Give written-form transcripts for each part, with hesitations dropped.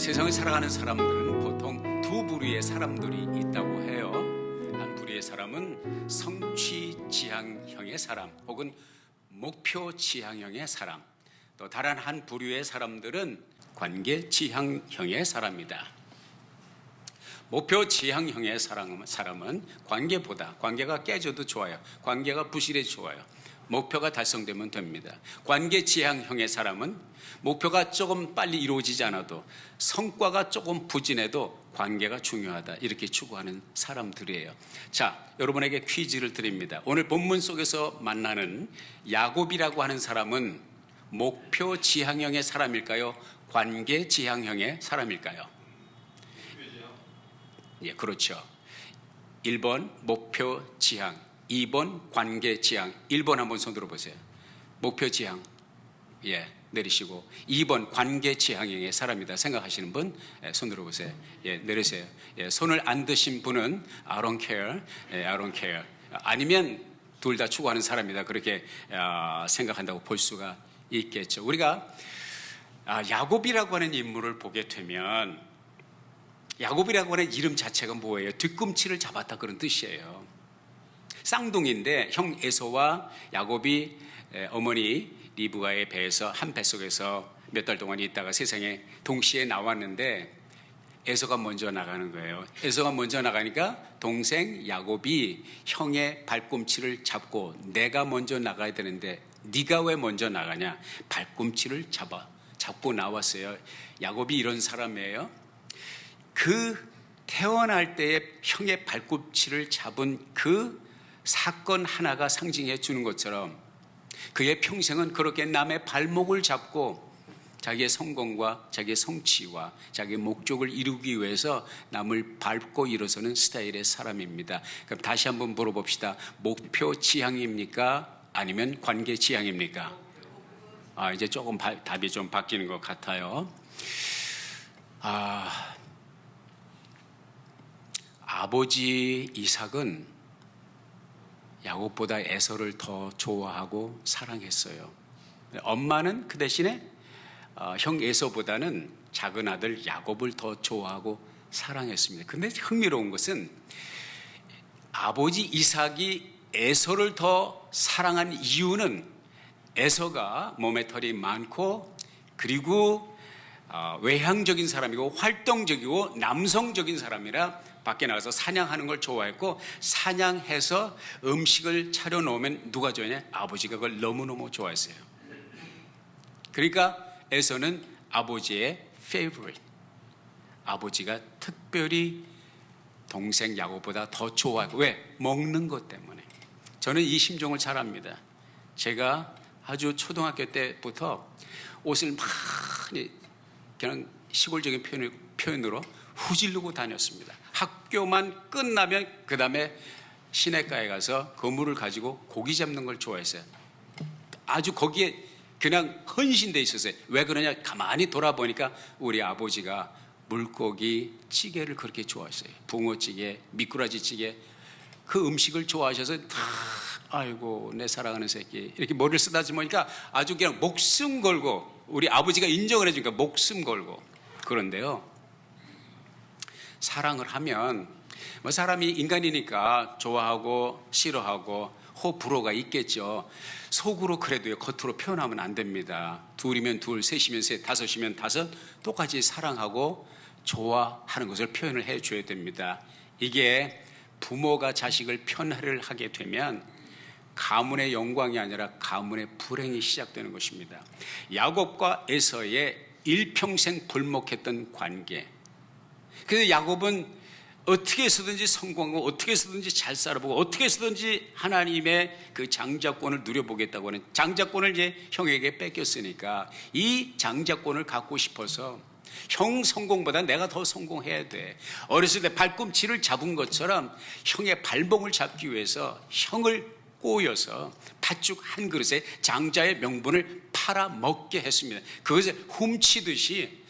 세상을 살아가는 사람들은 보통 두 부류의 사람들이 있다고 해요. 한 부류의 사람은 성취 지향형의 사람 혹은 목표 지향형의 사람, 또 다른 한 부류의 사람들은 관계 지향형의 사람이다. 목표 지향형의 사람은 관계가 깨져도 좋아요. 관계가 부실해 좋아요. 목표가 달성되면 됩니다. 관계 지향형의 사람은 목표가 조금 빨리 이루어지지 않아도 성과가 조금 부진해도 관계가 중요하다, 이렇게 추구하는 사람들이에요. 자, 여러분에게 퀴즈를 드립니다. 오늘 본문 속에서 만나는 야곱이라고 하는 사람은 목표 지향형의 사람일까요? 관계 지향형의 사람일까요? 예, 그렇죠. 1번 목표 지향, 2번 관계 지향. 1번 한번 손 들어보세요. 목표 지향, 예, 내리시고 2번 관계 지향형의 사람이다 생각하시는 분, 예, 손 들어보세요. 예, 내리세요. 예, 손을 안 드신 분은 I don't care, 예, I don't care. 아니면 둘 다 추구하는 사람이다, 그렇게 생각한다고 볼 수가 있겠죠. 우리가 야곱이라고 하는 인물을 보게 되면, 야곱이라고 하는 이름 자체가 뭐예요? 뒤꿈치를 잡았다, 그런 뜻이에요. 쌍둥이인데 형 에서와 야곱이 어머니 리브가의 배에서, 한 뱃속에서 몇 달 동안 있다가 세상에 동시에 나왔는데 에서가 먼저 나가는 거예요. 에서가 먼저 나가니까 동생 야곱이 형의 발꿈치를 잡고, 내가 먼저 나가야 되는데 네가 왜 먼저 나가냐, 발꿈치를 잡고 나왔어요. 야곱이 이런 사람이에요. 그 태어날 때에 형의 발꿈치를 잡은 그 사건 하나가 상징해 주는 것처럼 그의 평생은 그렇게 남의 발목을 잡고 자기의 성공과 자기의 성취와 자기의 목적을 이루기 위해서 남을 밟고 일어서는 스타일의 사람입니다. 그럼 다시 한번 물어봅시다. 목표 지향입니까? 아니면 관계 지향입니까? 이제 조금 답이 좀 바뀌는 것 같아요. 아버지 이삭은 야곱보다 에서를 더 좋아하고 사랑했어요. 엄마는 그 대신에 형 에서보다는 작은 아들 야곱을 더 좋아하고 사랑했습니다. 근데 흥미로운 것은 아버지 이삭이 에서를 더 사랑한 이유는 에서가 몸에 털이 많고 그리고 외향적인 사람이고 활동적이고 남성적인 사람이라 밖에 나가서 사냥하는 걸 좋아했고, 사냥해서 음식을 차려놓으면 누가 좋아하냐? 아버지가 그걸 너무너무 좋아했어요. 그러니까 에서는 아버지의 favorite, 아버지가 특별히 동생 야곱보다 더 좋아하고. 왜? 먹는 것 때문에. 저는 이 심정을 잘 압니다. 제가 아주 초등학교 때부터 옷을 많이 그냥 시골적인 표현으로 후질르고 다녔습니다. 학교만 끝나면 그 다음에 시내가에 가서 그물을 가지고 고기 잡는 걸 좋아했어요. 아주 거기에 그냥 헌신돼 있었어요. 왜 그러냐? 가만히 돌아보니까 우리 아버지가 물고기 찌개를 그렇게 좋아했어요. 붕어찌개, 미꾸라지찌개, 그 음식을 좋아하셔서 아이고 내 사랑하는 새끼, 이렇게 머리를 쓰다듬으니까 보니까 아주 그냥 목숨 걸고, 우리 아버지가 인정을 해주니까 목숨 걸고. 그런데요, 사랑을 하면 사람이 인간이니까 좋아하고 싫어하고 호불호가 있겠죠. 속으로 그래도요, 겉으로 표현하면 안 됩니다. 둘이면 둘, 셋이면 셋, 다섯이면 다섯, 똑같이 사랑하고 좋아하는 것을 표현을 해줘야 됩니다. 이게 부모가 자식을 편애를 하게 되면 가문의 영광이 아니라 가문의 불행이 시작되는 것입니다. 야곱과 에서의 일평생 불목했던 관계. 그래서 야곱은 어떻게 해서든지 성공하고 어떻게 해서든지 잘 살아보고 어떻게 해서든지 하나님의 그 장자권을 누려보겠다고 하는, 장자권을 이제 형에게 뺏겼으니까 이 장자권을 갖고 싶어서 형 성공보다 내가 더 성공해야 돼. 어렸을 때 발꿈치를 잡은 것처럼 형의 발목을 잡기 위해서 형을 꼬여서 팥죽 한 그릇에 장자의 명분을 팔아먹게 했습니다. 그것을 훔치듯이,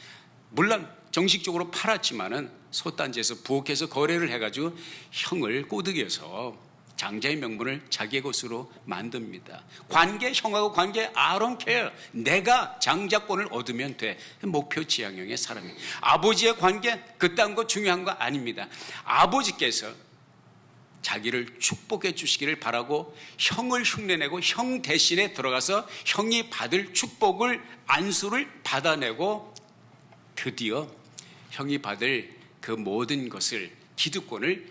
물론 정식적으로 팔았지만은 솥단지에서 부엌에서 거래를 해가지고 형을 꼬드겨서 장자의 명분을 자기의 것으로 만듭니다. 관계, 형하고 관계, I don't care. 내가 장자권을 얻으면 돼. 목표 지향형의 사람이에요. 아버지의 관계, 그딴 거 중요한 거 아닙니다. 아버지께서 자기를 축복해 주시기를 바라고 형을 흉내내고 형 대신에 들어가서 형이 받을 축복을, 안수를 받아내고 드디어 형이 받을 그 모든 것을, 기득권을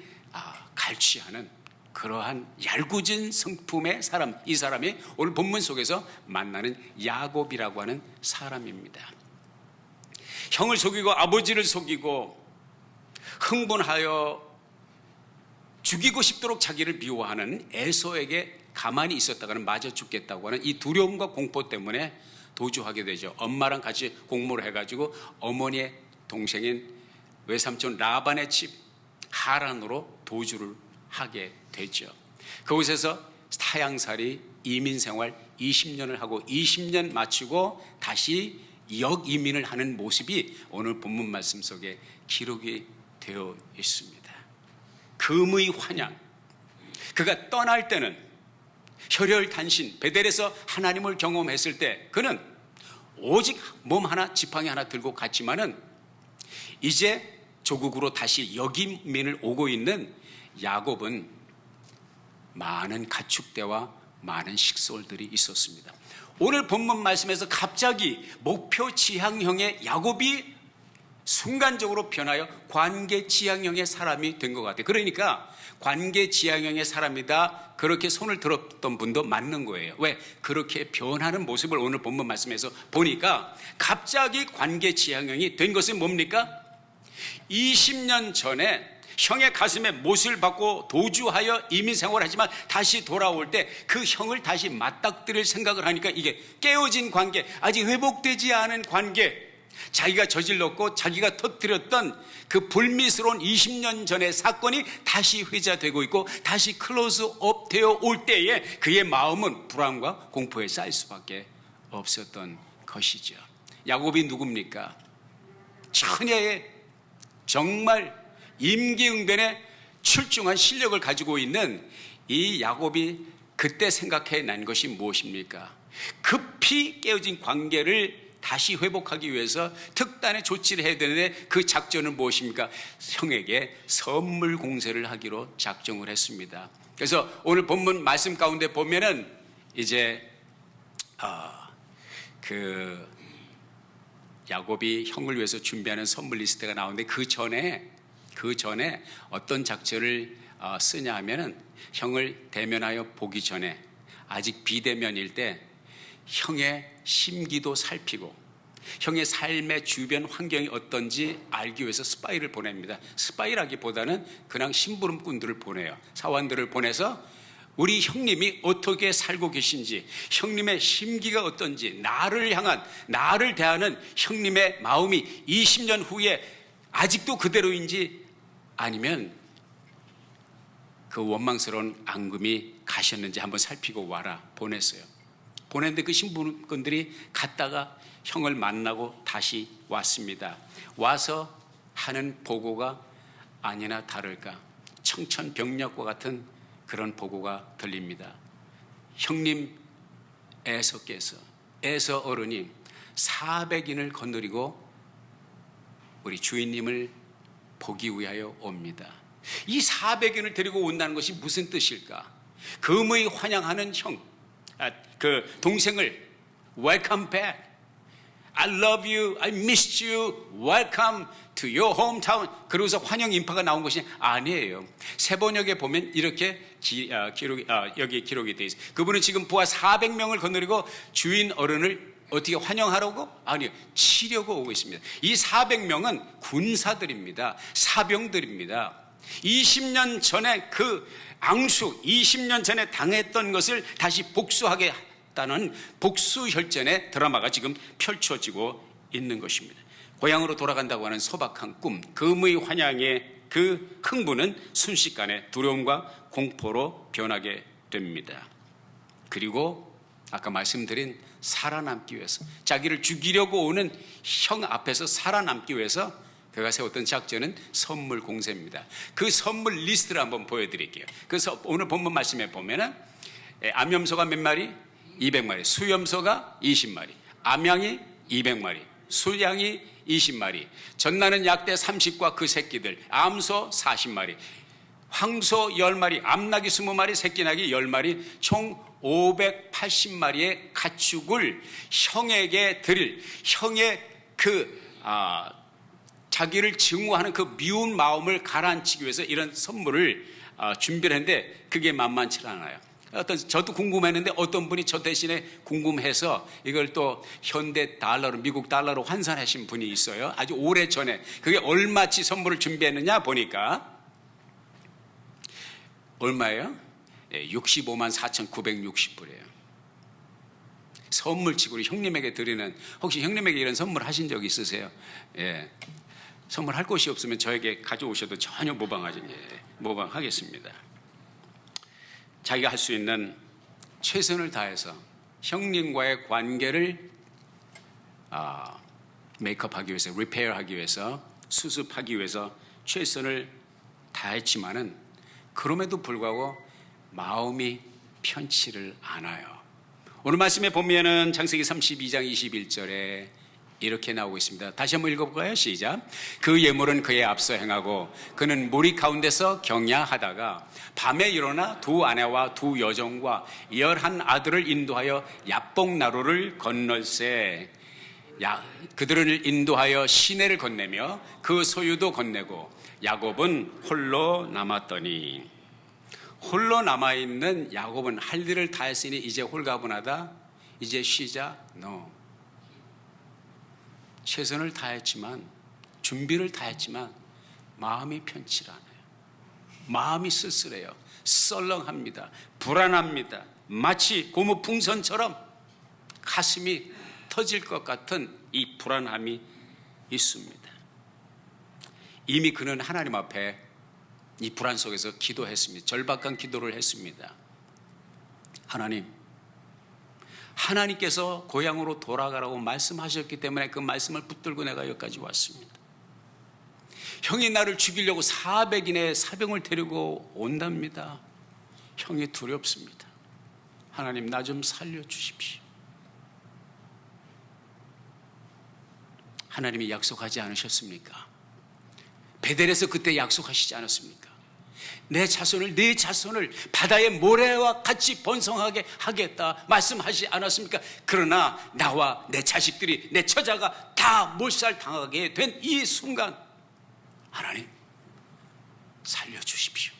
갈취하는 그러한 얄궂은 성품의 사람, 이 사람이 오늘 본문 속에서 만나는 야곱이라고 하는 사람입니다. 형을 속이고 아버지를 속이고 흥분하여 죽이고 싶도록 자기를 미워하는 에서에게 가만히 있었다가는 맞아 죽겠다고 하는 이 두려움과 공포 때문에 도주하게 되죠. 엄마랑 같이 공모를 해가지고 어머니의 동생인 외삼촌 라반의 집 하란으로 도주를 하게 되죠. 그곳에서 타향살이 이민생활 20년을 하고 20년 마치고 다시 역이민을 하는 모습이 오늘 본문 말씀 속에 기록이 되어 있습니다. 금의 환양, 그가 떠날 때는 혈혈단신 베델에서 하나님을 경험했을 때 그는 오직 몸 하나 지팡이 하나 들고 갔지만은 이제 조국으로 다시 역이민을 오고 있는 야곱은 많은 가축대와 많은 식솔들이 있었습니다. 오늘 본문 말씀에서 갑자기 목표 지향형의 야곱이 순간적으로 변하여 관계 지향형의 사람이 된 것 같아요. 그러니까 관계 지향형의 사람이다 그렇게 손을 들었던 분도 맞는 거예요. 왜? 그렇게 변하는 모습을 오늘 본문 말씀에서 보니까 갑자기 관계 지향형이 된 것은 뭡니까? 20년 전에 형의 가슴에 못을 받고 도주하여 이민생활을 하지만 다시 돌아올 때 그 형을 다시 맞닥뜨릴 생각을 하니까 이게 깨어진 관계, 아직 회복되지 않은 관계, 자기가 저질렀고 자기가 터뜨렸던 그 불미스러운 20년 전의 사건이 다시 회자되고 있고 다시 클로즈업 되어 올 때에 그의 마음은 불안과 공포에 쌓일 수밖에 없었던 것이죠. 야곱이 누굽니까? 처녀의 정말 임기응변에 출중한 실력을 가지고 있는 이 야곱이 그때 생각해낸 것이 무엇입니까? 급히 깨어진 관계를 다시 회복하기 위해서 특단의 조치를 해야 되는데 그 작전은 무엇입니까? 형에게 선물 공세를 하기로 작정을 했습니다. 그래서 오늘 본문 말씀 가운데 보면은 이제 그 야곱이 형을 위해서 준비하는 선물 리스트가 나오는데 그 전에 어떤 작전을 쓰냐 하면은 형을 대면하여 보기 전에 아직 비대면일 때 형의 심기도 살피고 형의 삶의 주변 환경이 어떤지 알기 위해서 스파이를 보냅니다. 스파이라기보다는 그냥 심부름꾼들을 보내요. 사원들을 보내서 우리 형님이 어떻게 살고 계신지, 형님의 심기가 어떤지, 나를 대하는 형님의 마음이 20년 후에 아직도 그대로인지 아니면 그 원망스러운 앙금이 가셨는지 한번 살피고 와라 보냈어요. 보냈는데 그 신부분들이 갔다가 형을 만나고 다시 왔습니다. 와서 하는 보고가 아니나 다를까 청천벽력과 같은 그런 보고가 들립니다. 형님 에서 어른이 400인을 거느리고 우리 주인님을 보기 위하여 옵니다. 이 400인을 데리고 온다는 것이 무슨 뜻일까? 금의 환영하는 형, 그 동생을 welcome back, I love you, I missed you, welcome to your hometown. 그러고서 환영 인파가 나온 것이 아니에요. 세번역에 보면 이렇게 여기 기록이 되어 있어요. 그분은 지금 부하 400명을 거느리고 주인 어른을 어떻게 환영하라고? 아니요, 치려고 오고 있습니다. 이 400명은 군사들입니다. 사병들입니다. 20년 전에 그 앙수, 20년 전에 당했던 것을 다시 복수하겠다는 복수혈전의 드라마가 지금 펼쳐지고 있는 것입니다. 고향으로 돌아간다고 하는 소박한 꿈, 금의 환영의 그 흥분은 순식간에 두려움과 공포로 변하게 됩니다. 그리고 아까 말씀드린 살아남기 위해서, 자기를 죽이려고 오는 형 앞에서 살아남기 위해서 그가 세웠던 작전은 선물 공세입니다. 그 선물 리스트를 한번 보여드릴게요. 그래서 오늘 본문 말씀에 보면은 암염소가 몇 마리? 200마리. 수염소가 20마리. 암양이 200마리. 수양이 20마리. 전나는 약대 30과 그 새끼들. 암소 40마리. 황소 10마리. 암나귀 20마리. 새끼나귀 10마리. 총 580마리의 가축을 형에게 드릴, 형의 자기를 증오하는 그 미운 마음을 가라앉히기 위해서 이런 선물을 준비를 했는데 그게 만만치 않아요. 저도 궁금했는데 어떤 분이 저 대신에 궁금해서 이걸 또 현대 달러로, 미국 달러로 환산하신 분이 있어요. 아주 오래 전에. 그게 얼마치 선물을 준비했느냐 보니까 얼마예요? 65만 4,960불이에요. 선물치고 형님에게 드리는, 혹시 형님에게 이런 선물 하신 적 있으세요? 예. 선물할 곳이 없으면 저에게 가져오셔도 전혀 모방하겠습니다. 자기가 할 수 있는 최선을 다해서 형님과의 관계를 메이크업하기 위해서, 리페어하기 위해서, 수습하기 위해서 최선을 다했지만은 그럼에도 불구하고 마음이 편치를 않아요. 오늘 말씀에 보면은 창세기 32장 21절에 이렇게 나오고 있습니다. 다시 한번 읽어볼까요? 시작. 그 예물은 그의 앞서 행하고 그는 무리 가운데서 경야하다가 밤에 일어나 두 아내와 두 여종과 11 아들을 인도하여 야복나루를 건널세. 그들을 인도하여 시내를 건네며 그 소유도 건네고 야곱은 홀로 남았더니, 홀로 남아있는 야곱은 할 일을 다 했으니 이제 홀가분하다, 이제 쉬자. No. 최선을 다했지만, 준비를 다했지만 마음이 편치 않아요. 마음이 쓸쓸해요. 썰렁합니다. 불안합니다. 마치 고무풍선처럼 가슴이 터질 것 같은 이 불안함이 있습니다. 이미 그는 하나님 앞에 이 불안 속에서 기도했습니다. 절박한 기도를 했습니다. 하나님께서 고향으로 돌아가라고 말씀하셨기 때문에 그 말씀을 붙들고 내가 여기까지 왔습니다. 형이 나를 죽이려고 400인의 사병을 데리고 온답니다. 형이 두렵습니다. 하나님, 나 좀 살려주십시오. 하나님이 약속하지 않으셨습니까? 베델에서 그때 약속하시지 않았습니까? 내 자손을 바다의 모래와 같이 번성하게 하겠다 말씀하지 않았습니까? 그러나 나와 내 자식들이, 내 처자가 다 몰살당하게 된 이 순간, 하나님 살려주십시오.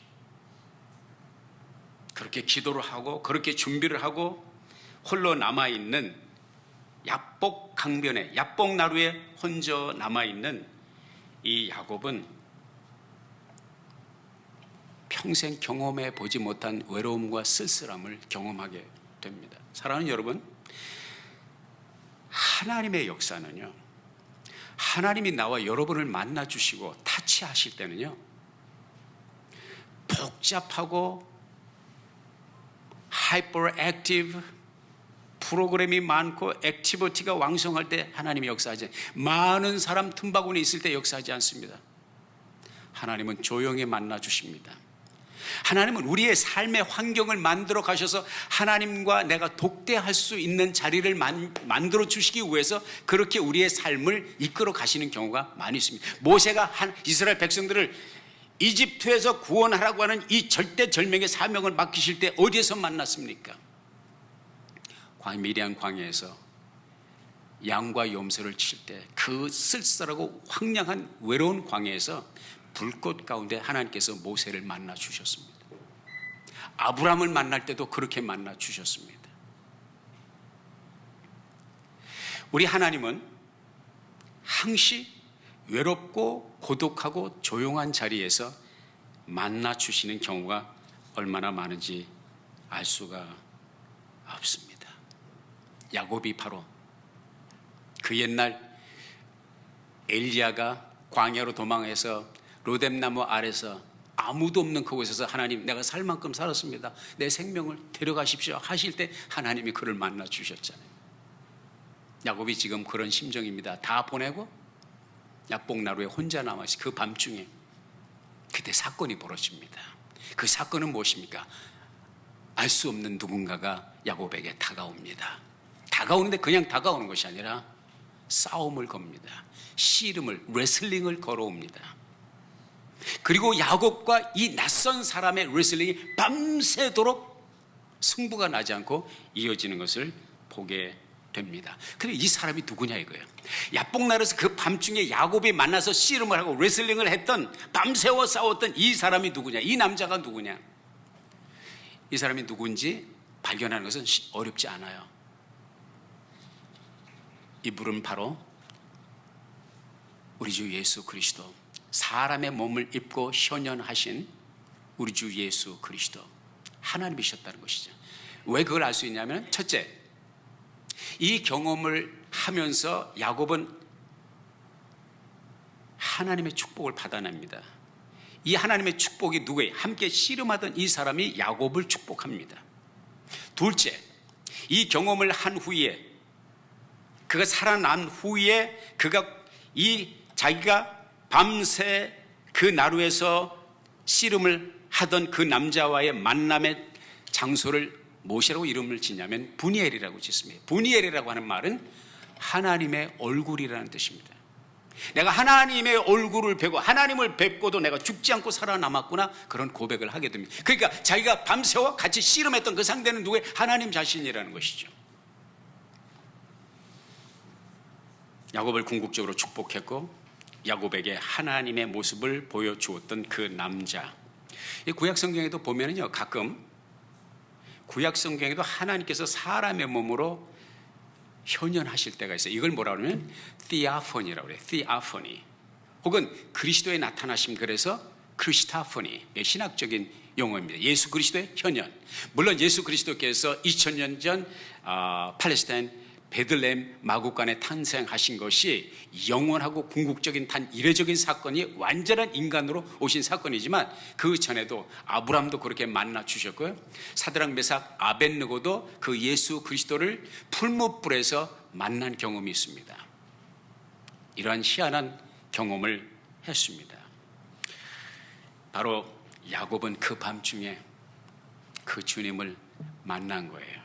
그렇게 기도를 하고 그렇게 준비를 하고 홀로 남아있는 야복 강변에, 야복 나루에 혼자 남아있는 이 야곱은 평생 경험해 보지 못한 외로움과 쓸쓸함을 경험하게 됩니다. 사랑하는 여러분, 하나님의 역사는요, 하나님이 나와 여러분을 만나 주시고 타치하실 때는요, 복잡하고 하이퍼액티브 프로그램이 많고 액티비티가 왕성할 때 하나님이 역사하지, 많은 사람 틈바구니 있을 때 역사하지 않습니다. 하나님은 조용히 만나 주십니다. 하나님은 우리의 삶의 환경을 만들어 가셔서 하나님과 내가 독대할 수 있는 자리를 만들어 주시기 위해서 그렇게 우리의 삶을 이끌어 가시는 경우가 많이 있습니다. 모세가 이스라엘 백성들을 이집트에서 구원하라고 하는 이 절대절명의 사명을 맡기실 때 어디에서 만났습니까? 미디안 광야에서 양과 염소를 칠 때 그 쓸쓸하고 황량한 외로운 광야에서 불꽃 가운데 하나님께서 모세를 만나 주셨습니다. 아브라함을 만날 때도 그렇게 만나 주셨습니다. 우리 하나님은 항시 외롭고 고독하고 조용한 자리에서 만나 주시는 경우가 얼마나 많은지 알 수가 없습니다. 야곱이 바로 그 옛날 엘리야가 광야로 도망해서 로뎀나무 아래서 아무도 없는 그곳에서 하나님, 내가 살 만큼 살았습니다, 내 생명을 데려가십시오 하실 때 하나님이 그를 만나 주셨잖아요. 야곱이 지금 그런 심정입니다. 다 보내고 야복나루에 혼자 남아서 그 밤중에 그때 사건이 벌어집니다. 그 사건은 무엇입니까? 알 수 없는 누군가가 야곱에게 다가옵니다. 다가오는데 그냥 다가오는 것이 아니라 싸움을 겁니다. 씨름을, 레슬링을 걸어옵니다. 그리고 야곱과 이 낯선 사람의 레슬링이 밤새도록 승부가 나지 않고 이어지는 것을 보게 됩니다. 그런데 이 사람이 누구냐 이거예요. 야복나루에서 그 밤중에 야곱이 만나서 씨름을 하고 레슬링을 했던, 밤새워 싸웠던 이 사람이 누구냐, 이 남자가 누구냐. 이 사람이 누군지 발견하는 것은 어렵지 않아요. 이분은 바로 우리 주 예수 그리스도, 사람의 몸을 입고 현현하신 우리 주 예수 그리스도, 하나님이셨다는 것이죠. 왜 그걸 알 수 있냐면, 첫째, 이 경험을 하면서 야곱은 하나님의 축복을 받아냅니다. 이 하나님의 축복이 누구예요? 함께 씨름하던 이 사람이 야곱을 축복합니다. 둘째, 이 경험을 한 후에, 그가 살아난 후에 그가 자기가 밤새 그 나루에서 씨름을 하던 그 남자와의 만남의 장소를 무엇이라고 이름을 짓냐면 분이엘이라고 짓습니다. 분이엘이라고 하는 말은 하나님의 얼굴이라는 뜻입니다. 내가 하나님의 얼굴을 뵈고 하나님을 뵙고도 내가 죽지 않고 살아남았구나, 그런 고백을 하게 됩니다. 그러니까 자기가 밤새워 같이 씨름했던 그 상대는 누구예요? 하나님 자신이라는 것이죠. 야곱을 궁극적으로 축복했고 야곱에게 하나님의 모습을 보여주었던 그 남자. 이 구약 성경에도 보면은요, 가끔 구약 성경에도 하나님께서 사람의 몸으로 현현하실 때가 있어요. 이걸 뭐라 그러면 theophany라고 그래요. theophany. 혹은 그리스도의 나타나심, 그래서 크리스타포니, 신학적인 용어입니다. 예수 그리스도의 현현. 물론 예수 그리스도께서 2000년 전 팔레스타인 베들레헴 마구간에 탄생하신 것이 영원하고 궁극적인 단 이례적인 사건이 완전한 인간으로 오신 사건이지만, 그 전에도 아브라함도 그렇게 만나 주셨고요, 사드락 메삭 아벳느고도 그 예수 그리스도를 풀무불에서 만난 경험이 있습니다. 이러한 희한한 경험을 했습니다. 바로 야곱은 그 밤중에 그 주님을 만난 거예요.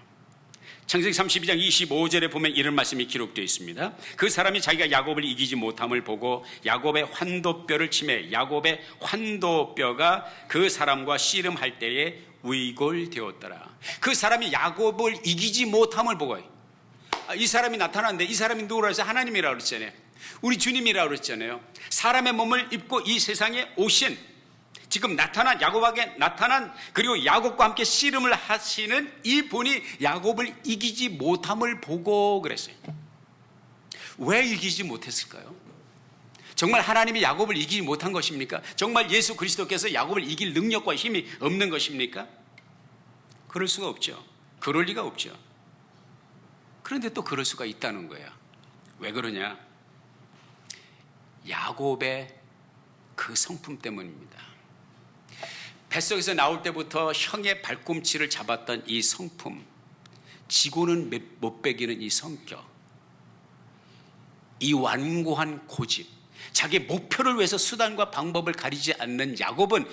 창세기 32장 25절에 보면 이런 말씀이 기록되어 있습니다. 그 사람이 자기가 야곱을 이기지 못함을 보고 야곱의 환도뼈를 치매 야곱의 환도뼈가 그 사람과 씨름할 때에 위골되었더라. 그 사람이 야곱을 이기지 못함을 보고, 이 사람이 나타났는데 이 사람이 누구라고 해서 하나님이라고 그랬잖아요. 우리 주님이라고 그랬잖아요. 사람의 몸을 입고 이 세상에 오신, 지금 나타난, 야곱에게 나타난, 그리고 야곱과 함께 씨름을 하시는 이분이 야곱을 이기지 못함을 보고 그랬어요. 왜 이기지 못했을까요? 정말 하나님이 야곱을 이기지 못한 것입니까? 정말 예수 그리스도께서 야곱을 이길 능력과 힘이 없는 것입니까? 그럴 수가 없죠. 그럴 리가 없죠. 그런데 또 그럴 수가 있다는 거예요. 왜 그러냐? 야곱의 그 성품 때문입니다. 뱃속에서 나올 때부터 형의 발꿈치를 잡았던 이 성품, 지고는 못 베기는 이 성격, 이 완고한 고집, 자기 목표를 위해서 수단과 방법을 가리지 않는 야곱은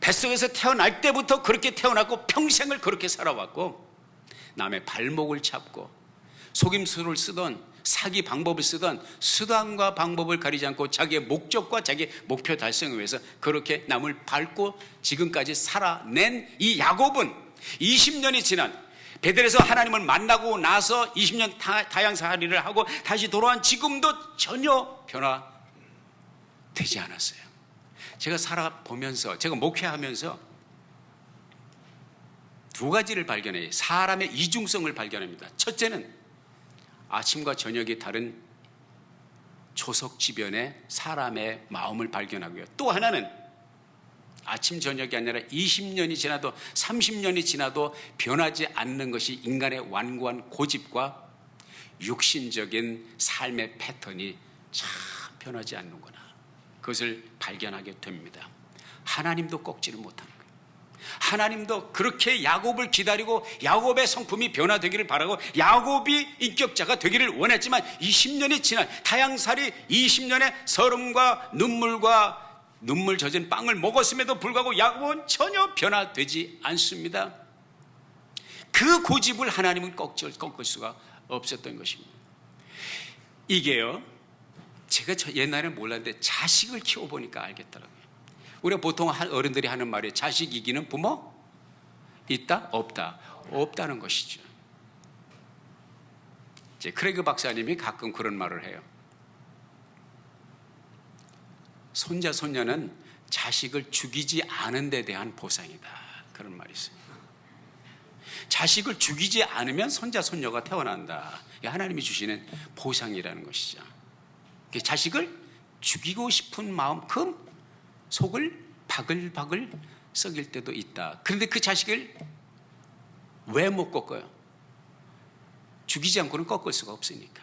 뱃속에서 태어날 때부터 그렇게 태어났고 평생을 그렇게 살아왔고, 남의 발목을 잡고 속임수를 쓰던, 사기 방법을 쓰던, 수단과 방법을 가리지 않고 자기의 목적과 자기의 목표 달성을 위해서 그렇게 남을 밟고 지금까지 살아낸 이 야곱은 20년이 지난, 베델에서 하나님을 만나고 나서 20년 타향살이를 하고 다시 돌아온 지금도 전혀 변화되지 않았어요. 제가 살아보면서, 제가 목회하면서 두 가지를 발견해요. 사람의 이중성을 발견합니다. 첫째는 아침과 저녁이 다른 조석지변의 사람의 마음을 발견하고요, 또 하나는 아침 저녁이 아니라 20년이 지나도 30년이 지나도 변하지 않는 것이 인간의 완고한 고집과 육신적인 삶의 패턴이 참 변하지 않는구나, 그것을 발견하게 됩니다. 하나님도 꺾지를 못하는 거예요. 하나님도 그렇게 야곱을 기다리고 야곱의 성품이 변화되기를 바라고 야곱이 인격자가 되기를 원했지만 20년이 지난 타향살이 20년의 서름과 눈물 젖은 빵을 먹었음에도 불구하고 야곱은 전혀 변화되지 않습니다. 그 고집을 하나님은 꺾을 수가 없었던 것입니다. 이게요, 제가 옛날에 몰랐는데 자식을 키워보니까 알겠더라고요. 우리가 보통 어른들이 하는 말이 자식 이기는 부모? 있다? 없다? 없다는 것이죠. 이제 크레그 박사님이 가끔 그런 말을 해요. 손자, 손녀는 자식을 죽이지 않은 데 대한 보상이다. 그런 말이 있어요. 자식을 죽이지 않으면 손자, 손녀가 태어난다. 이게 하나님이 주시는 보상이라는 것이죠. 자식을 죽이고 싶은 마음큼 속을 바글바글 썩일 때도 있다. 그런데 그 자식을 왜 못 꺾어요? 죽이지 않고는 꺾을 수가 없으니까.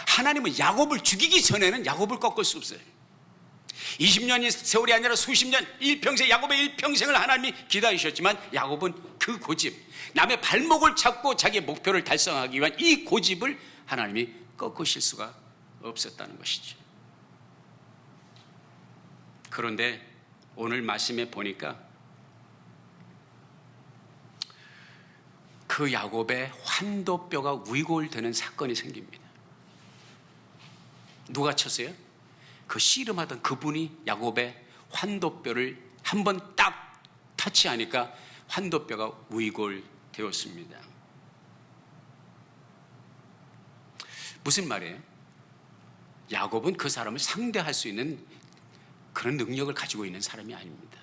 하나님은 야곱을 죽이기 전에는 야곱을 꺾을 수 없어요. 20년이 세월이 아니라 수십 년, 일평생, 야곱의 일평생을 하나님이 기다리셨지만 야곱은 그 고집, 남의 발목을 잡고 자기의 목표를 달성하기 위한 이 고집을 하나님이 꺾으실 수가 없었다는 것이죠. 그런데 오늘 말씀에 보니까 그 야곱의 환도뼈가 위골되는 사건이 생깁니다. 누가 쳤어요? 그 씨름하던 그분이 야곱의 환도뼈를 한번 딱 터치하니까 환도뼈가 위골되었습니다. 무슨 말이에요? 야곱은 그 사람을 상대할 수 있는 그런 능력을 가지고 있는 사람이 아닙니다.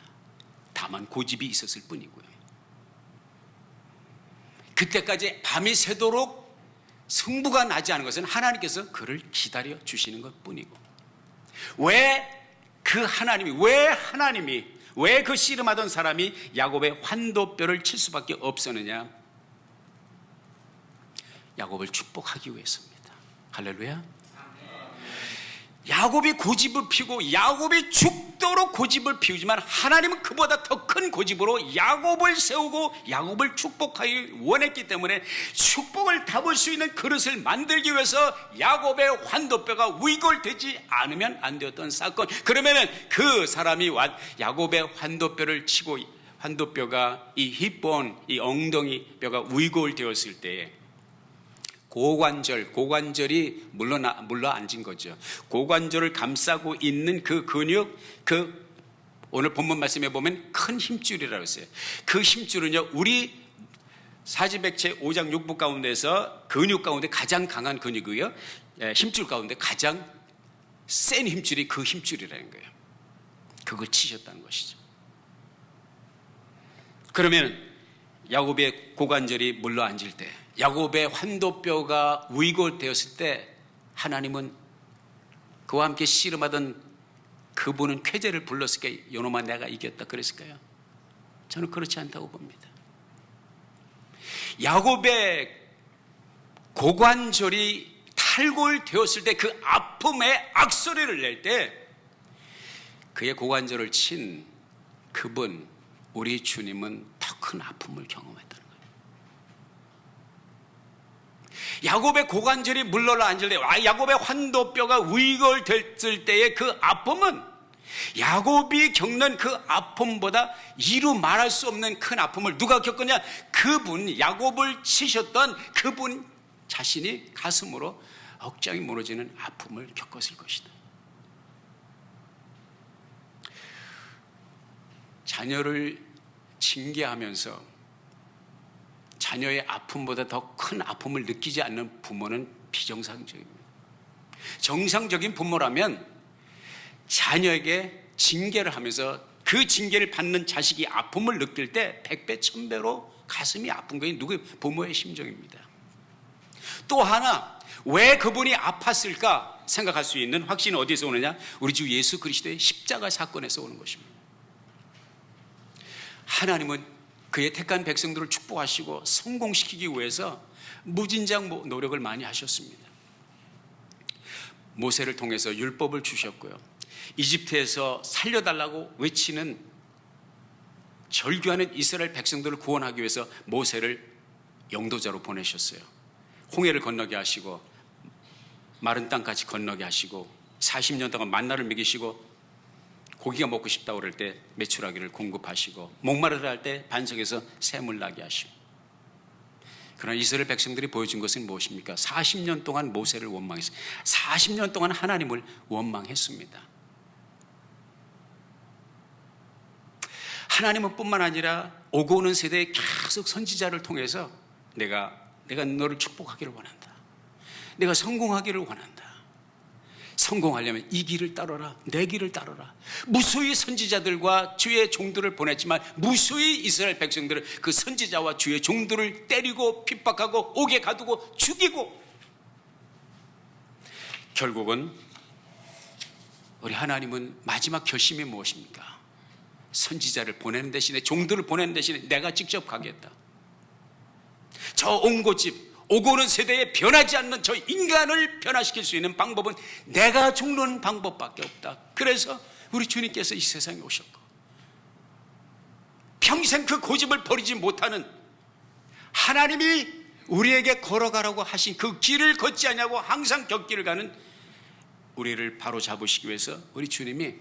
다만 고집이 있었을 뿐이고요. 그때까지 밤이 새도록 승부가 나지 않은 것은 하나님께서 그를 기다려 주시는 것 뿐이고, 왜 그 씨름하던 사람이 야곱의 환도뼈를 칠 수밖에 없었느냐? 야곱을 축복하기 위해서입니다. 할렐루야. 야곱이 고집을 피우고 야곱이 죽도록 고집을 피우지만 하나님은 그보다 더 큰 고집으로 야곱을 세우고 야곱을 축복하기 원했기 때문에 축복을 담을 수 있는 그릇을 만들기 위해서 야곱의 환도뼈가 위골되지 않으면 안 되었던 사건. 그러면 그 사람이 야곱의 환도뼈를 치고 환도뼈가 이 힙본, 이 엉덩이 뼈가 위골되었을 때에 고관절이 물러앉은 거죠. 고관절을 감싸고 있는 그 근육, 오늘 본문 말씀에 보면 큰 힘줄이라고 했어요. 그 힘줄은요, 우리 사지백체 5장 6부 가운데서 근육 가운데 가장 강한 근육이고요, 힘줄 가운데 가장 센 힘줄이 그 힘줄이라는 거예요. 그걸 치셨다는 것이죠. 그러면 야곱의 고관절이 물러앉을 때, 야곱의 환도뼈가 위골되었을 때 하나님은 그와 함께 씨름하던 그분은 쾌재를 불렀을까요? 요놈아 내가 이겼다 그랬을까요? 저는 그렇지 않다고 봅니다. 야곱의 고관절이 탈골되었을 때 그 아픔의 악소리를 낼 때 그의 고관절을 친 그분, 우리 주님은 더 큰 아픔을 경험했다는 거예요. 야곱의 고관절이 물러앉을 때, 야곱의 환도뼈가 위골됐을 때의 그 아픔은 야곱이 겪는 그 아픔보다 이루 말할 수 없는 큰 아픔을 누가 겪었냐? 그분, 야곱을 치셨던 그분 자신이 가슴으로 억장이 무너지는 아픔을 겪었을 것이다. 자녀를 징계하면서 자녀의 아픔보다 더 큰 아픔을 느끼지 않는 부모는 비정상적입니다. 정상적인 부모라면 자녀에게 징계를 하면서 그 징계를 받는 자식이 아픔을 느낄 때 100배, 1000배로 가슴이 아픈 것이 누구의 부모의 심정입니다. 또 하나, 왜 그분이 아팠을까 생각할 수 있는 확신은 어디서 오느냐? 우리 주 예수 그리스도의 십자가 사건에서 오는 것입니다. 하나님은 그의 택한 백성들을 축복하시고 성공시키기 위해서 무진장 노력을 많이 하셨습니다. 모세를 통해서 율법을 주셨고요, 이집트에서 살려달라고 외치는 절규하는 이스라엘 백성들을 구원하기 위해서 모세를 영도자로 보내셨어요. 홍해를 건너게 하시고 마른 땅까지 건너게 하시고 40년 동안 만나를 먹이시고 고기가 먹고 싶다고 그럴 때 메추라기를 공급하시고 목마르다 할 때 반석에서 샘을 나게 하시고. 그러나 이스라엘 백성들이 보여준 것은 무엇입니까? 40년 동안 모세를 원망했어요. 40년 동안 하나님을 원망했습니다. 하나님은 뿐만 아니라 오고 오는 세대에 계속 선지자를 통해서 내가 너를 축복하기를 원한다. 내가 성공하기를 원한다. 성공하려면 이 길을 따라라. 내 길을 따라라. 무수히 선지자들과 주의 종들을 보냈지만 무수히 이스라엘 백성들은 그 선지자와 주의 종들을 때리고 핍박하고 옥에 가두고 죽이고, 결국은 우리 하나님은 마지막 결심이 무엇입니까? 선지자를 보내는 대신에, 종들을 보내는 대신에 내가 직접 가겠다. 저 옹고집 오고 오는 세대에 변하지 않는 저 인간을 변화시킬 수 있는 방법은 내가 죽는 방법밖에 없다. 그래서 우리 주님께서 이 세상에 오셨고, 평생 그 고집을 버리지 못하는 하나님이 우리에게 걸어가라고 하신 그 길을 걷지 않냐고 항상 곁길을 가는 우리를 바로 잡으시기 위해서 우리 주님이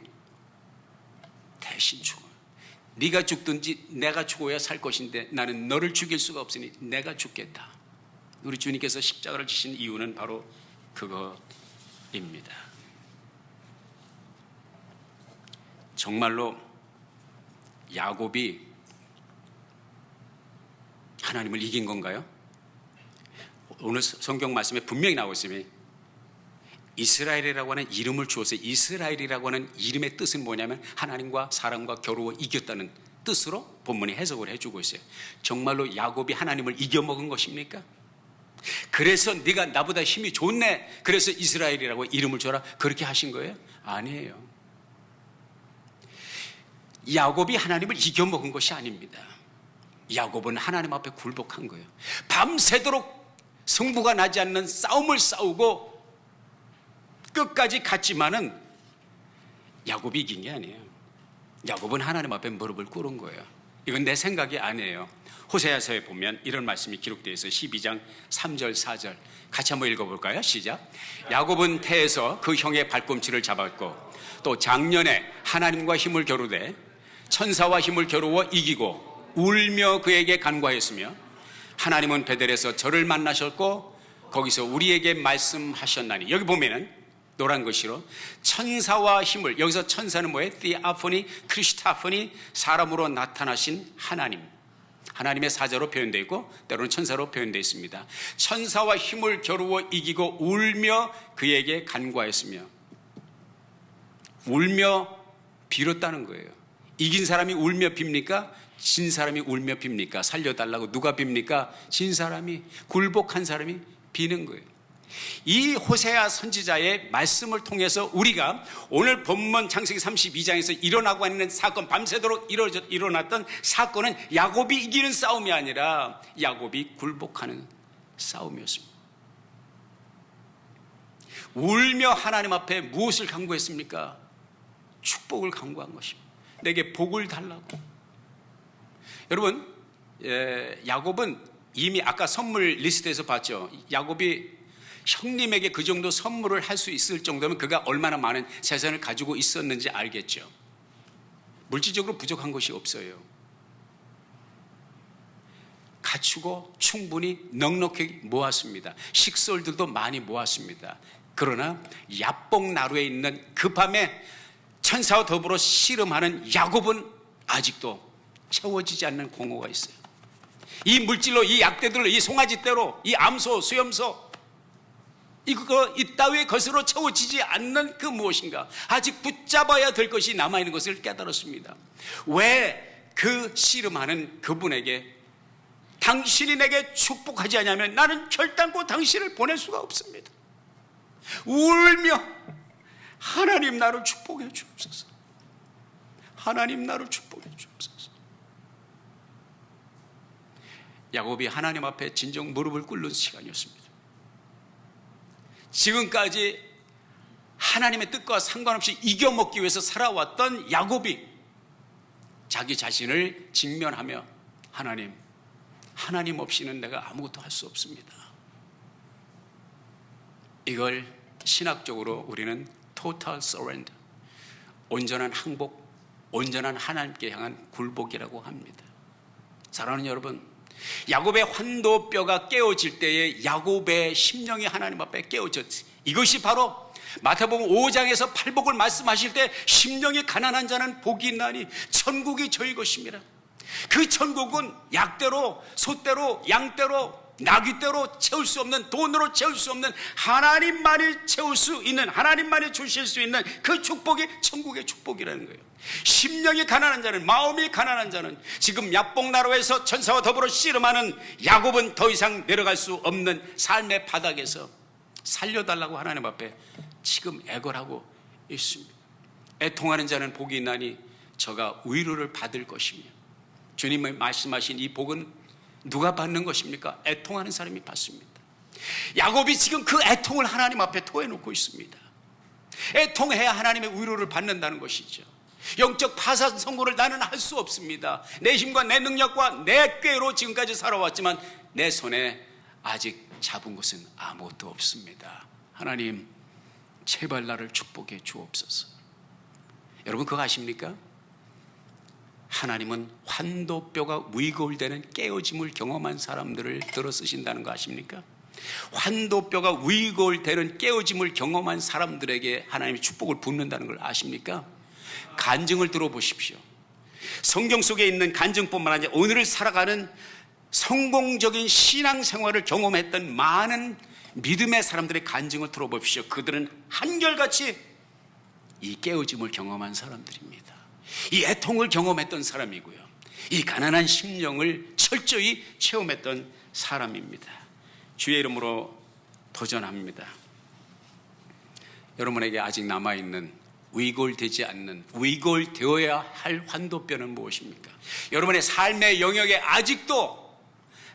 대신 죽어. 네가 죽든지 내가 죽어야 살 것인데 나는 너를 죽일 수가 없으니 내가 죽겠다. 우리 주님께서 십자가를 지신 이유는 바로 그것입니다. 정말로 야곱이 하나님을 이긴 건가요? 오늘 성경 말씀에 분명히 나오고 있으니 이스라엘이라고 하는 이름을 주어서, 이스라엘이라고 하는 이름의 뜻은 뭐냐면 하나님과 사람과 겨루어 이겼다는 뜻으로 본문이 해석을 해주고 있어요. 정말로 야곱이 하나님을 이겨먹은 것입니까? 그래서 네가 나보다 힘이 좋네, 그래서 이스라엘이라고 이름을 줘라, 그렇게 하신 거예요? 아니에요. 야곱이 하나님을 이겨먹은 것이 아닙니다. 야곱은 하나님 앞에 굴복한 거예요. 밤새도록 승부가 나지 않는 싸움을 싸우고 끝까지 갔지만은 야곱이 이긴 게 아니에요. 야곱은 하나님 앞에 무릎을 꿇은 거예요. 이건 내 생각이 아니에요. 호세아서에 보면 이런 말씀이 기록되어 있어요. 12장 3절 4절 같이 한번 읽어볼까요? 시작. 야곱은 태에서 그 형의 발꿈치를 잡았고 또 작년에 하나님과 힘을 겨루되 천사와 힘을 겨루어 이기고 울며 그에게 간구하였으며 하나님은 베델에서 저를 만나셨고 거기서 우리에게 말씀하셨나니. 여기 보면은 노란 글씨로 천사와 힘을, 여기서 천사는 뭐예요? 디아포니, 크리스타포니, 사람으로 나타나신 하나님, 하나님의 사자로 표현되어 있고 때로는 천사로 표현되어 있습니다. 천사와 힘을 겨루어 이기고 울며 그에게 간구하였으며. 울며 빌었다는 거예요. 이긴 사람이 울며 빕니까? 진 사람이 울며 빕니까? 살려달라고 누가 빕니까? 진 사람이, 굴복한 사람이 비는 거예요. 이 호세아 선지자의 말씀을 통해서 우리가 오늘 본문 창세기 32장에서 일어나고 있는 사건, 밤새도록 일어났던 사건은 야곱이 이기는 싸움이 아니라 야곱이 굴복하는 싸움이었습니다. 울며 하나님 앞에 무엇을 간구했습니까? 축복을 간구한 것입니다. 내게 복을 달라고. 여러분, 야곱은 이미 아까 선물 리스트에서 봤죠. 야곱이 형님에게 그 정도 선물을 할 수 있을 정도면 그가 얼마나 많은 재산을 가지고 있었는지 알겠죠. 물질적으로 부족한 것이 없어요. 갖추고 충분히 넉넉히 모았습니다. 식솔들도 많이 모았습니다. 그러나 야복나루에 있는 그 밤에 천사와 더불어 씨름하는 야곱은 아직도 채워지지 않는 공허가 있어요. 이 물질로, 이 약대들로, 이 송아지대로, 이 암소, 수염소, 이 따위의 것으로 채워지지 않는 그 무엇인가, 아직 붙잡아야 될 것이 남아있는 것을 깨달았습니다. 왜 그 씨름하는 그분에게 당신이 내게 축복하지 않냐면 나는 결단코 당신을 보낼 수가 없습니다. 울며 하나님 나를 축복해 주옵소서, 하나님 나를 축복해 주옵소서. 야곱이 하나님 앞에 진정 무릎을 꿇는 시간이었습니다. 지금까지 하나님의 뜻과 상관없이 이겨먹기 위해서 살아왔던 야곱이 자기 자신을 직면하며 하나님 없이는 내가 아무것도 할 수 없습니다. 이걸 신학적으로 우리는 total surrender, 온전한 항복, 온전한 하나님께 향한 굴복이라고 합니다. 사랑하는 여러분, 야곱의 환도뼈가 깨어질 때에 야곱의 심령이 하나님 앞에 깨어졌지. 이것이 바로 마태복음 5장에서 팔복을 말씀하실 때 심령이 가난한 자는 복이 있나니 천국이 저희 것입니다. 그 천국은 약대로 소대로 양대로 나귀대로 채울 수 없는, 돈으로 채울 수 없는, 하나님만이 채울 수 있는, 하나님만이 주실 수 있는 그 축복이 천국의 축복이라는 거예요. 심령이 가난한 자는, 마음이 가난한 자는, 지금 야복나루에서 천사와 더불어 씨름하는 야곱은 더 이상 내려갈 수 없는 삶의 바닥에서 살려달라고 하나님 앞에 지금 애걸하고 있습니다. 애통하는 자는 복이 있나니 저가 위로를 받을 것이며, 주님의 말씀하신 이 복은 누가 받는 것입니까? 애통하는 사람이 받습니다. 야곱이 지금 그 애통을 하나님 앞에 토해놓고 있습니다. 애통해야 하나님의 위로를 받는다는 것이죠. 영적 파산 선고를 나는 할 수 없습니다. 내 힘과 내 능력과 내 꾀로 지금까지 살아왔지만 내 손에 아직 잡은 것은 아무것도 없습니다. 하나님, 제발 나를 축복해 주옵소서. 여러분 그거 아십니까? 하나님은 환도뼈가 위골되는 깨어짐을 경험한 사람들을 들어 쓰신다는 거 아십니까? 환도뼈가 위골되는 깨어짐을 경험한 사람들에게 하나님이 축복을 붓는다는 걸 아십니까? 간증을 들어보십시오. 성경 속에 있는 간증뿐만 아니라 오늘을 살아가는 성공적인 신앙생활을 경험했던 많은 믿음의 사람들의 간증을 들어보십시오. 그들은 한결같이 이 깨어짐을 경험한 사람들입니다. 이 애통을 경험했던 사람이고요, 이 가난한 심령을 철저히 체험했던 사람입니다. 주의 이름으로 도전합니다. 여러분에게 아직 남아있는 위골되지 않는, 위골되어야 할 환도뼈는 무엇입니까? 여러분의 삶의 영역에 아직도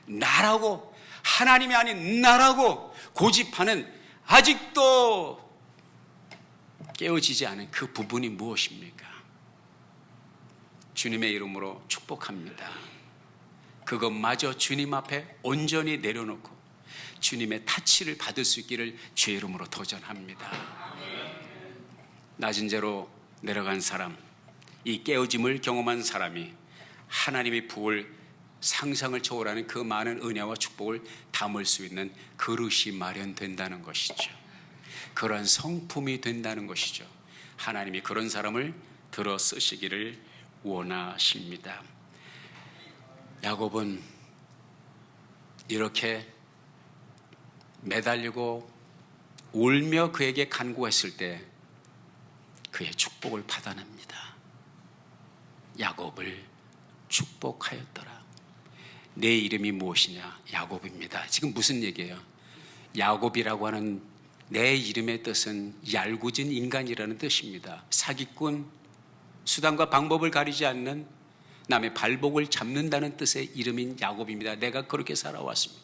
나라고, 하나님이 아닌 나라고 고집하는, 아직도 깨어지지 않은 그 부분이 무엇입니까? 주님의 이름으로 축복합니다. 그것마저 주님 앞에 온전히 내려놓고 주님의 타치를 받을 수 있기를 주의 이름으로 도전합니다. 낮은 죄로 내려간 사람, 이 깨어짐을 경험한 사람이 하나님의 부을, 상상을 초월하는 그 많은 은혜와 축복을 담을 수 있는 그릇이 마련된다는 것이죠. 그런 성품이 된다는 것이죠. 하나님이 그런 사람을 들어 쓰시기를 원하십니다. 야곱은 이렇게 매달리고 울며 그에게 간구했을 때 그의 축복을 받아냅니다. 야곱을 축복하였더라. 내 이름이 무엇이냐? 야곱입니다. 지금 무슨 얘기예요? 야곱이라고 하는 내 이름의 뜻은 얄궂은 인간이라는 뜻입니다. 사기꾼, 수단과 방법을 가리지 않는, 남의 발복을 잡는다는 뜻의 이름인 야곱입니다. 내가 그렇게 살아왔습니다.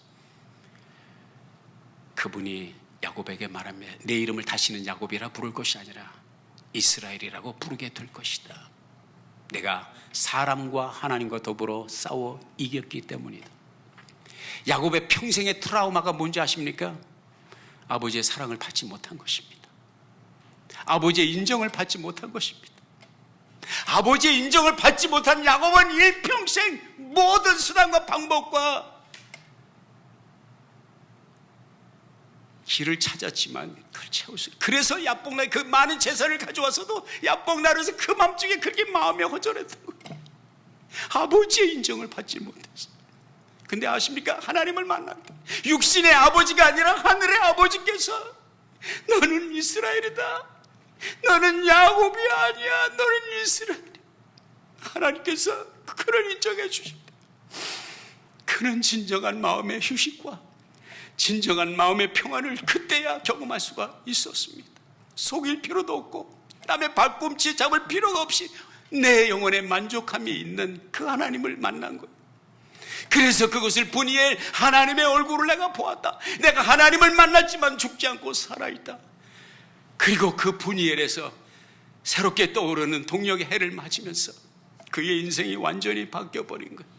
그분이 야곱에게 말합니다. 내 이름을 다시는 야곱이라 부를 것이 아니라 이스라엘이라고 부르게 될 것이다. 내가 사람과 하나님과 더불어 싸워 이겼기 때문이다. 야곱의 평생의 트라우마가 뭔지 아십니까? 아버지의 사랑을 받지 못한 것입니다. 아버지의 인정을 받지 못한 것입니다. 아버지의 인정을 받지 못한 야곱은 일평생 모든 수단과 방법과 길을 찾았지만 그걸 채울 수, 그래서 야복나루 그 많은 재산을 가져와서도 야복나루에서 그 맘중에 그렇게 마음이 허전했던 거예요. 아버지의 인정을 받지 못했어요. 근데 아십니까? 하나님을 만났다. 육신의 아버지가 아니라 하늘의 아버지께서 너는 이스라엘이다, 너는 야곱이 아니야, 너는 이스라엘이야. 하나님께서 그를 인정해 주십니다. 그는 진정한 마음의 휴식과 진정한 마음의 평안을 그때야 경험할 수가 있었습니다. 속일 필요도 없고 남의 발꿈치 잡을 필요가 없이 내 영혼에 만족함이 있는 그 하나님을 만난 거예요. 그래서 그것을 분이엘, 하나님의 얼굴을 내가 보았다. 내가 하나님을 만났지만 죽지 않고 살아있다. 그리고 그 분이엘에서 새롭게 떠오르는 동력의 해를 맞으면서 그의 인생이 완전히 바뀌어버린 거예요.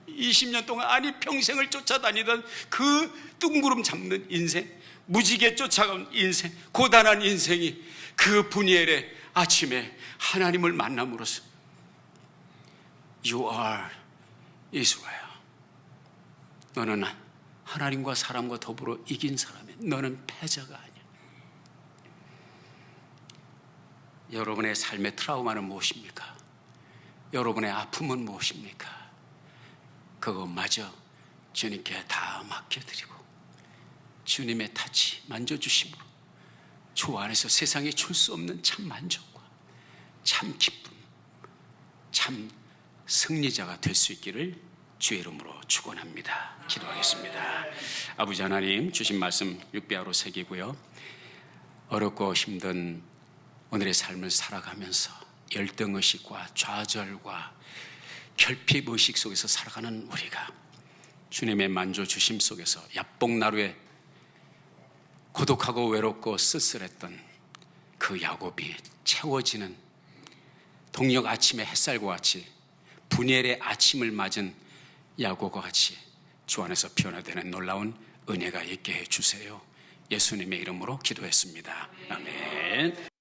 20년 동안 아니 평생을 쫓아다니던 그 뜬구름 잡는 인생, 무지개 쫓아간 인생, 고단한 인생이 그 분이엘의 아침에 하나님을 만남으로써 You are Israel. 너는 하나님과 사람과 더불어 이긴 사람이야. 너는 패자가 아니야. 여러분의 삶의 트라우마는 무엇입니까? 여러분의 아픔은 무엇입니까? 그것마저 주님께 다 맡겨드리고 주님의 타치 만져주심으로 주 안에서 세상에 줄 수 없는 참 만족과 참 기쁨, 참 승리자가 될 수 있기를 주의 이름으로 축원합니다. 기도하겠습니다. 아버지 하나님, 주신 말씀 육비하로 새기고요, 어렵고 힘든 오늘의 삶을 살아가면서 열등의식과 좌절과 결핍의식 속에서 살아가는 우리가 주님의 만져주심 속에서 야복나루에 고독하고 외롭고 쓸쓸했던 그 야곱이 채워지는 동력 아침의 햇살과 같이 분이엘의 아침을 맞은 야곱과 같이 주 안에서 변화되는 놀라운 은혜가 있게 해주세요. 예수님의 이름으로 기도했습니다. 아멘.